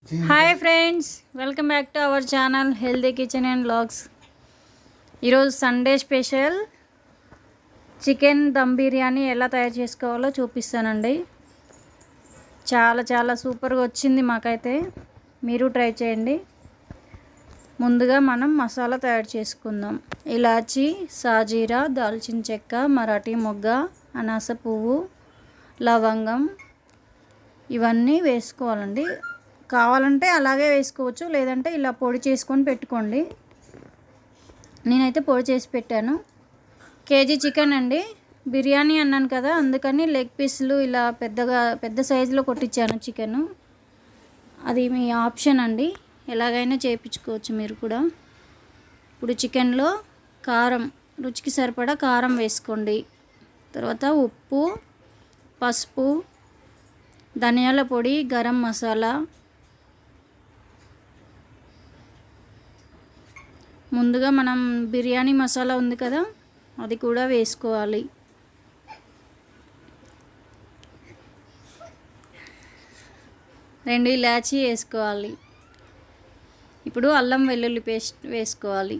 Hi friends, welcome back to our channel healthy kitchen and vlogs. ఈరోజు Sunday special chicken dum biryani ఎలా తయారు చేసుకోవాలో చూపిస్తానండి. చాలా సూపర్గా వచ్చింది మాకైతే. మీరు ట్రై చేయండి. ముందుగా మనం మసాలా తయారు చేసుకుందాం. ఇలాచీ, సాజీరా, దాల్చిన చెక్క, మరాఠీ మొగ్గ, అనాస పువ్వు, లవంగం ఇవన్నీ వేసుకోవాలండి. కావాలంటే అలాగే వేసుకోవచ్చు, లేదంటే ఇలా పొడి చేసుకొని పెట్టుకోండి. నేనైతే పొడి చేసి పెట్టాను. కేజీ చికెన్ అండి. బిర్యానీ అన్నాను కదా, అందుకని లెగ్ పీసులు ఇలా పెద్ద సైజులో కొట్టించాను చికెను. అది మీ ఆప్షన్ అండి, ఎలాగైనా చేయించుకోవచ్చు మీరు కూడా. ఇప్పుడు చికెన్లో కారం, రుచికి సరిపడా కారం వేసుకోండి. తర్వాత ఉప్పు, పసుపు, ధనియాల పొడి, గరం మసాలా, ముందుగా మనం బిర్యానీ మసాలా ఉంది కదా, అది కూడా వేసుకోవాలి. రెండు ఇలాచీ వేసుకోవాలి. ఇప్పుడు అల్లం వెల్లుల్లి పేస్ట్ వేసుకోవాలి.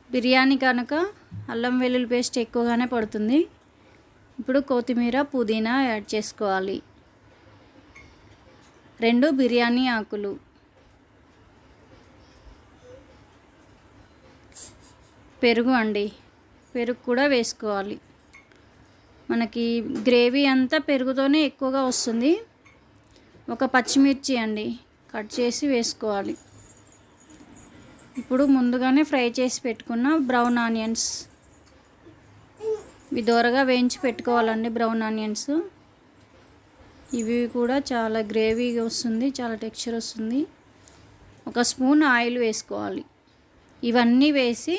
బిర్యానీ కనుక అల్లం వెల్లుల్లి పేస్ట్ ఎక్కువగానే పడుతుంది. ఇప్పుడు కొత్తిమీర, పుదీనా యాడ్ చేసుకోవాలి. 2 బిర్యానీ ఆకులు, పెరుగు అండి, పెరుగు కూడా వేసుకోవాలి. మనకి గ్రేవీ అంతా పెరుగుతోనే ఎక్కువగా వస్తుంది. ఒక పచ్చిమిర్చి అండి కట్ చేసి వేసుకోవాలి. ఇప్పుడు ముందుగానే ఫ్రై చేసి పెట్టుకున్న బ్రౌన్ ఆనియన్స్, ఇవి దోరగా వేయించి పెట్టుకోవాలండి. బ్రౌన్ ఆనియన్స్ ఇవి కూడా చాలా గ్రేవీగా వస్తుంది, చాలా టెక్స్చర్ వస్తుంది. 1 స్పూన్ ఆయిల్ వేసుకోవాలి. ఇవన్నీ వేసి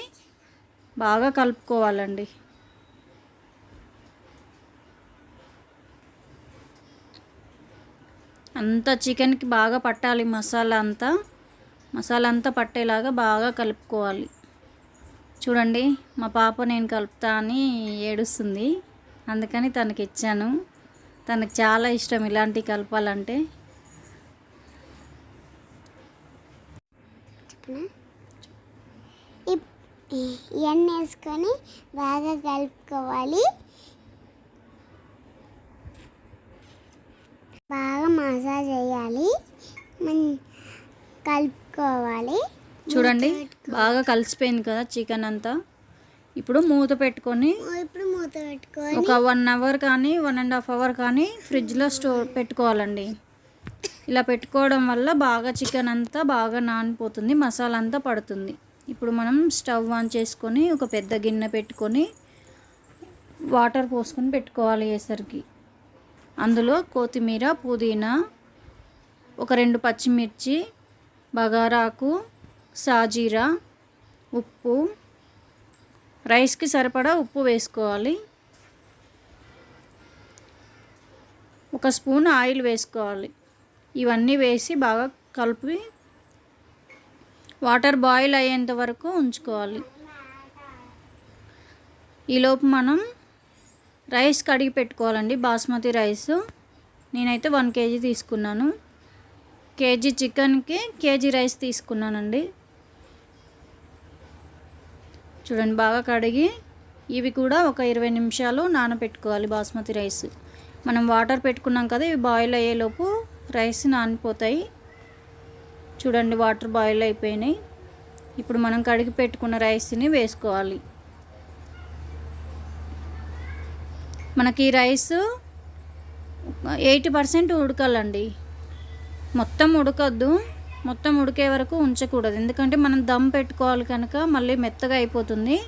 బాగా కలుపుకోవాలండి. అంతా చికెన్కి బాగా పట్టాలి మసాలా అంతా పట్టేలాగా బాగా కలుపుకోవాలి. చూడండి, మా పాప నేను కలుపుతా అని ఏడుస్తుంది, అందుకని తనకి ఇచ్చాను. తనకు చాలా ఇష్టం ఇలాంటివి కలపాలంటే. ఇవన్నీ వేసుకొని బాగా కలుపుకోవాలి. బాగా మసాజ్ చేయాలి, కలుపుకోవాలి. చూడండి, బాగా కలిసిపోయింది కదా చికెన్ అంతా. ఇప్పుడు మూత పెట్టుకొని ఒక 1 అవర్ కానీ 1.5 అవర్ కానీ ఫ్రిడ్జ్లో పెట్టుకోవాలండి. ఇలా పెట్టుకోవడం వల్ల బాగా చికెన్ అంతా బాగా నానిపోతుంది, మసాలా అంతా పడుతుంది. ఇప్పుడు మనం స్టవ్ ఆన్ చేసుకొని ఒక పెద్ద గిన్నె పెట్టుకొని వాటర్ పోసుకొని పెట్టుకోవాలి వేసరికి. అందులో కొత్తిమీర, పుదీనా, ఒక 2 పచ్చిమిర్చి, బగారాకు, సాజీరా, ఉప్పు, రైస్కి సరిపడా ఉప్పు వేసుకోవాలి. 1 స్పూన్ ఆయిల్ వేసుకోవాలి. ఇవన్నీ వేసి బాగా కలిపి వాటర్ బాయిల్ అయ్యేంత వరకు ఉంచుకోవాలి. ఈలోపు మనం రైస్ కడిగి పెట్టుకోవాలండి. బాస్మతి రైస్ నేనైతే 1 కేజీ తీసుకున్నాను. కేజీ చికెన్కి కేజీ రైస్ తీసుకున్నానండి. చూడండి, బాగా కడిగి ఇవి కూడా ఒక 20 నిమిషాలు నానబెట్టుకోవాలి. బాస్మతి రైస్ మనం వాటర్ పెట్టుకున్నాం కదా, ఇవి బాయిల్ అయ్యేలోపు రైస్ నానిపోతాయి. చూడండి, వాటర్ బాయిల్ అయిపోయినాయి. ఇప్పుడు మనం కడిగి పెట్టుకున్న రైస్ని వేసుకోవాలి. మనకి రైస్ 80% ఉడకాలండి, మొత్తం ఉడకద్దు. మొత్తం ఉడికే వరకు ఉంచకూడదు, ఎందుకంటే మనం దమ్ పెట్టుకోవాలి కనుక మళ్ళీ మెత్తగా అయిపోతుంది.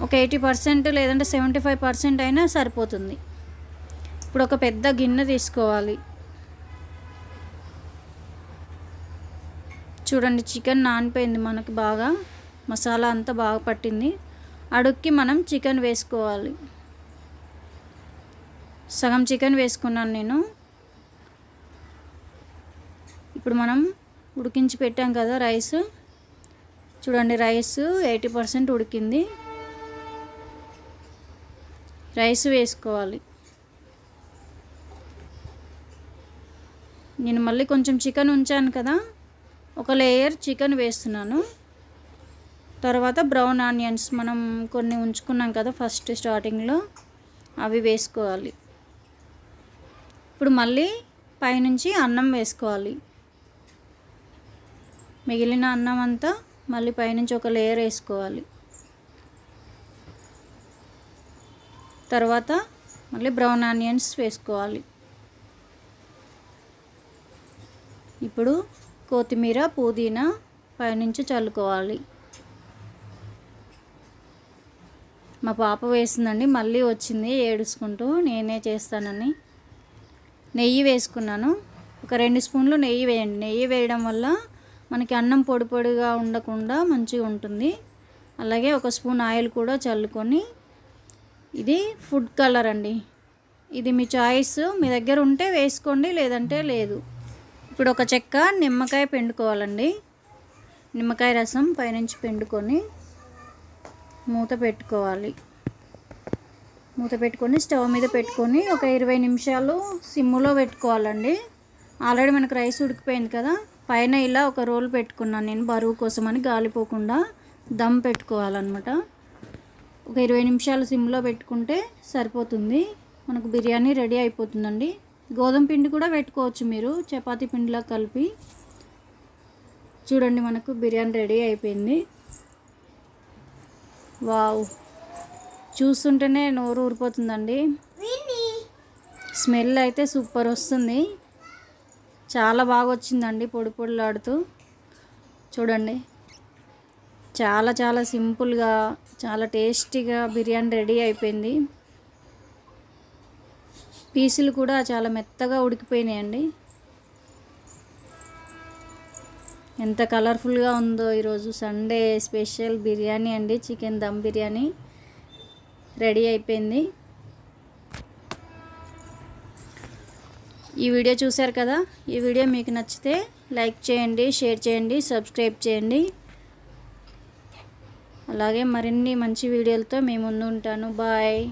ఒక 80% లేదంటే 75% అయినా సరిపోతుంది. ఇప్పుడు ఒక పెద్ద గిన్నె తీసుకోవాలి. చూడండి, చికెన్ నానిపోయింది మనకి బాగా, మసాలా అంతా బాగా పట్టింది. అడుక్కి మనం చికెన్ వేసుకోవాలి. సగం చికెన్ వేసుకున్నాను నేను. ఇప్పుడు మనం ఉడికించి పెట్టాం కదా రైస్, చూడండి రైస్ 80% ఉడికింది. రైస్ వేసుకోవాలి. నేను మళ్ళీ కొంచెం చికెన్ ఉంచాను కదా, ఒక లేయర్ చికెన్ వేస్తున్నాను. తర్వాత బ్రౌన్ ఆనియన్స్ మనం కొన్ని ఉంచుకున్నాం కదా ఫస్ట్ స్టార్టింగ్లో, అవి వేసుకోవాలి. ఇప్పుడు మళ్ళీ పైనుంచి అన్నం వేసుకోవాలి. మిగిలిన అన్నం అంతా మళ్ళీ పైనుంచి ఒక లేయర్ వేసుకోవాలి. తర్వాత మళ్ళీ బ్రౌన్ ఆనియన్స్ వేసుకోవాలి. ఇప్పుడు కొత్తిమీర, పుదీనా పైనుంచి చల్లుకోవాలి. మా పాప వేసిందండి, మళ్ళీ వచ్చింది ఏడుచుకుంటూ నేనే చేస్తానని. నెయ్యి వేసుకున్నాను. ఒక 2 స్పూన్లు నెయ్యి వేయండి. నెయ్యి వేయడం వల్ల మనకి అన్నం పొడి పొడిగా ఉండకుండా మంచిగా ఉంటుంది. అలాగే ఒక స్పూన్ ఆయిల్ కూడా చల్లుకొని, ఇది ఫుడ్ కలర్ అండి, ఇది మీ చాయిస్, మీ దగ్గర ఉంటే వేసుకోండి, లేదంటే లేదు. ఇప్పుడు ఒక చెక్క నిమ్మకాయ పిండుకోవాలండి. నిమ్మకాయ రసం పైనుంచి పిండుకొని మూత పెట్టుకోవాలి. మూత పెట్టుకొని స్టవ్ మీద పెట్టుకొని ఒక 20 నిమిషాలు సిమ్లో పెట్టుకోవాలండి. ఆల్రెడీ మనకు రైస్ ఉడికిపోయింది కదా, పైన ఇలా ఒక రోల్ పెట్టుకున్నాను నేను బరువు కోసం అని, గాలిపోకుండా దమ్ పెట్టుకోవాలన్నమాట. ఒక 20 నిమిషాలు సిమ్లో పెట్టుకుంటే సరిపోతుంది, మనకు బిర్యానీ రెడీ అయిపోతుందండి. గోధుమ పిండి కూడా పెట్టుకోవచ్చు మీరు, చపాతీ పిండిలా కలిపి. చూడండి మనకు బిర్యానీ రెడీ అయిపోయింది. వావ్, చూస్తుంటేనే నోరు ఊరిపోతుందండి. స్మెల్ అయితే సూపర్ వస్తుంది, చాలా బాగా వచ్చిందండి పొడి పొడిలాడుతూ. చూడండి, చాలా చాలా సింపుల్గా చాలా టేస్టీగా బిర్యానీ రెడీ అయిపోయింది. పీసులు కూడా చాలా మెత్తగా ఉడికిపోయినాయండి. ఎంత కలర్ఫుల్గా ఉందో. ఈరోజు సండే స్పెషల్ బిర్యానీ అండి, చికెన్ దమ్ బిర్యానీ రెడీ అయిపోయింది. ఈ వీడియో చూశారు కదా, ఈ వీడియో మీకు నచ్చితే లైక్ చేయండి, షేర్ చేయండి, సబ్స్క్రైబ్ చేయండి. అలాగే మరిన్ని మంచి వీడియోలతో మీ ముందు ఉంటాను. బాయ్.